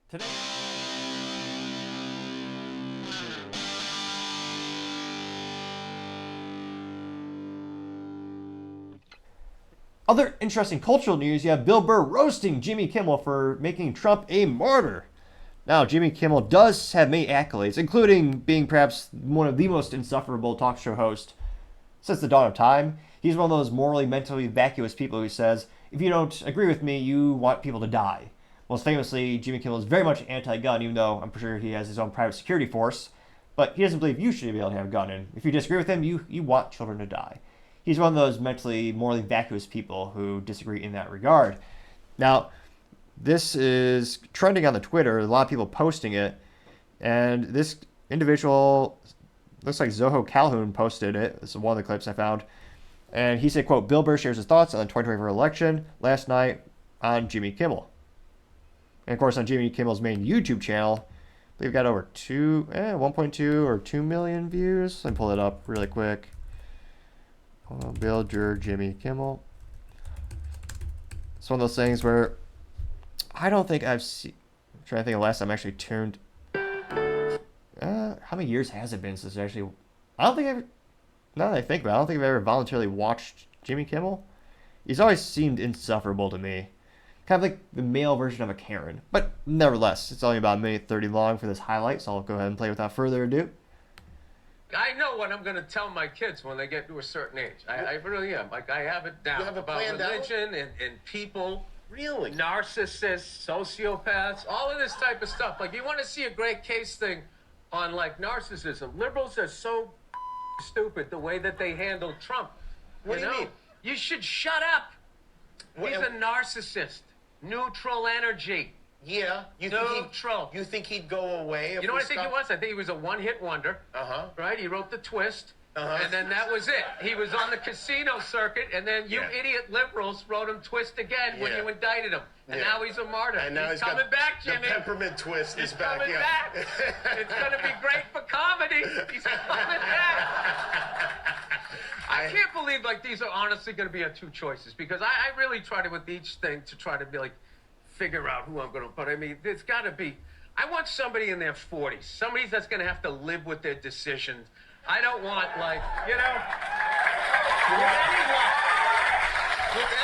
Today. Other interesting cultural news, you have Bill Burr roasting Jimmy Kimmel for making Trump a martyr. Now, Jimmy Kimmel does have many accolades, including being perhaps one of the most insufferable talk show hosts since the dawn of time. He's one of those morally, mentally vacuous people who says, if you don't agree with me, you want people to die. Most famously, Jimmy Kimmel is very much anti-gun, even though I'm sure he has his own private security force. But he doesn't believe you should be able to have a gun, and if you disagree with him, you want children to die. He's one of those mentally, morally vacuous people who disagree in that regard. Now, this is trending on the Twitter. A lot of people posting it, and this individual looks like Zoho Calhoun posted it. This is one of the clips I found, and he said, "Quote: Bill Burr shares his thoughts on the 2024 election last night on Jimmy Kimmel." And of course, on Jimmy Kimmel's main YouTube channel, they've got over 1.2 or 2 million views. Let me pull it up really quick. Bill Burr, Jimmy Kimmel. It's one of those things where I don't think I've seen. I'm trying to think of the last time I actually tuned. How many years has it been since actually? I don't think I've. Now that I think about it, I don't think I've ever voluntarily watched Jimmy Kimmel. He's always seemed insufferable to me. Kind of like the male version of a Karen. But nevertheless, it's only about a minute 30 long for this highlight, so I'll go ahead and play without further ado. I know what I'm going to tell my kids when they get to a certain age. I really am. Like, I have it down. You have it about planned out? religion and people. Really? Narcissists, sociopaths, all of this type of stuff. Like, you want to see a great case thing on, like, narcissism. Liberals are so stupid the way that they handle Trump. What do you mean? You should shut up. He's a narcissist. Neutral energy. Yeah. Neutral. You think he'd go away? If You know what I think he was? I think he was a one-hit wonder. Right? He wrote The Twist. And then that was it. He was on the casino circuit, and then you idiot liberals wrote him Twist again when you indicted him. And now he's a martyr. And now he's coming back, Jimmy. The peppermint twist He's is back. coming back. It's going to be great for comedy. He's coming back. I can't believe, like, these are honestly going to be our two choices, because I really try to, with each thing, to try to be, like, figure out who I'm going to put. I mean, there's got to be, I want somebody in their 40s, somebody that's going to have to live with their decisions. I don't want, like, with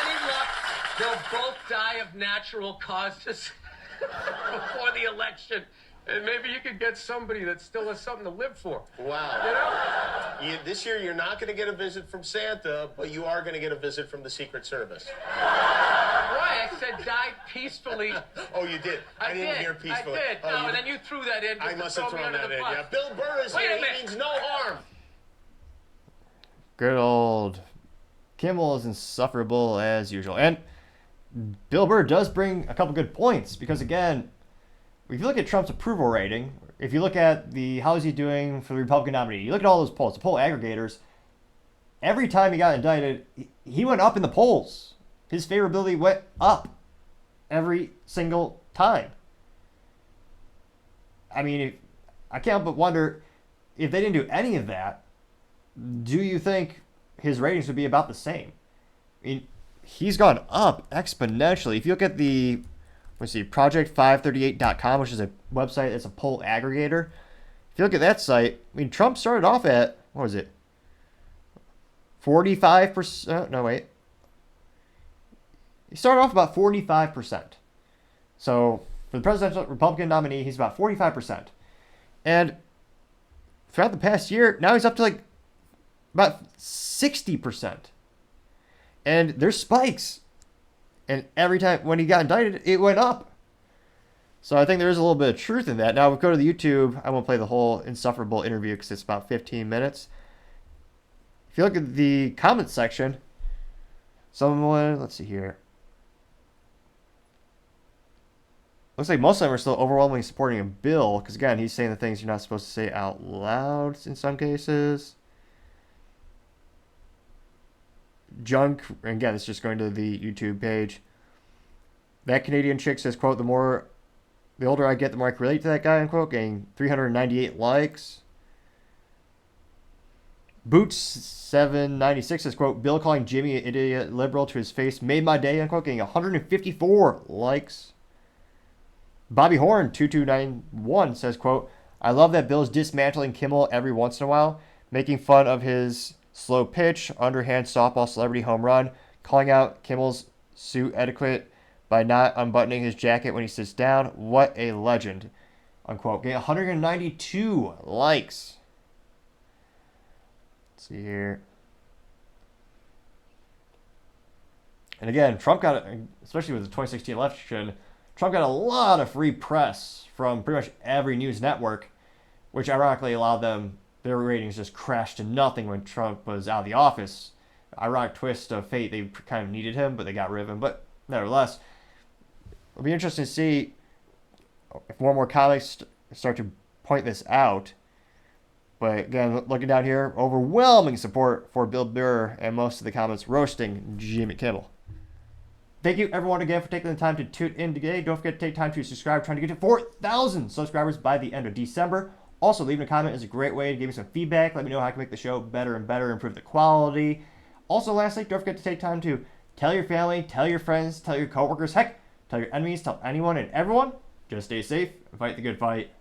any luck, they'll both die of natural causes before the election. And maybe you could get somebody that still has something to live for. Wow. This year, you're not going to get a visit from Santa, but you are going to get a visit from the Secret Service. Why? I said die peacefully. Oh, you did? I didn't hear peacefully. I did. Oh, No, and then you threw that in. I must have thrown that in, bus. yeah. Bill Burr is Wait here. a minute. He means no harm. Good old Kimmel is insufferable as usual. And Bill Burr does bring a couple good points, because, again, if you look at Trump's approval rating, if you look at how is he doing for the Republican nominee, you look at all those polls, the poll aggregators, every time he got indicted, he went up in the polls. His favorability went up every single time. I mean, I can't help but wonder, if they didn't do any of that, do you think his ratings would be about the same? I mean, he's gone up exponentially. If you look at the project538.com, which is a website that's a poll aggregator. If you look at that site, I mean, Trump started off at, 45%? No, wait. He started off about 45%. So, for the presidential Republican nominee, he's about 45%. And throughout the past year, now he's up to like about 60%. And there's spikes. And every time when he got indicted, it went up. So I think there is a little bit of truth in that. Now, we go to the YouTube. I won't play the whole insufferable interview because it's about 15 minutes. If you look at the comment section, let's see here. Looks like most of them are still overwhelmingly supporting a bill, because, again, he's saying the things you're not supposed to say out loud in some cases. Junk, and again, it's just going to the YouTube page. That Canadian chick says, quote, the older I get, the more I can relate to that guy, unquote, getting 398 likes. Boots796 says, quote, Bill calling Jimmy an idiot liberal to his face made my day, unquote, getting 154 likes. Bobby Horn 2291 says, quote, I love that Bill's dismantling Kimmel every once in a while, making fun of his slow pitch, underhand softball celebrity home run, calling out Kimmel's suit etiquette by not unbuttoning his jacket when he sits down. What a legend. Unquote. Getting 192 likes. Let's see here. And again, Trump got, especially with the 2016 election, Trump got a lot of free press from pretty much every news network, which ironically allowed them, their ratings just crashed to nothing when Trump was out of the office. Ironic twist of fate, they kind of needed him, but they got rid of him. But nevertheless, it'll be interesting to see if more and more comics start to point this out. But again, looking down here, overwhelming support for Bill Burr and most of the comments roasting Jimmy Kimmel. Thank you, everyone, again, for taking the time to tune in today. Don't forget to take time to subscribe. Trying to get to 4,000 subscribers by the end of December. Also, leaving a comment is a great way to give me some feedback. Let me know how I can make the show better and better, improve the quality. Also, lastly, don't forget to take time to tell your family, tell your friends, tell your coworkers, heck, tell your enemies, tell anyone and everyone. Just stay safe and fight the good fight.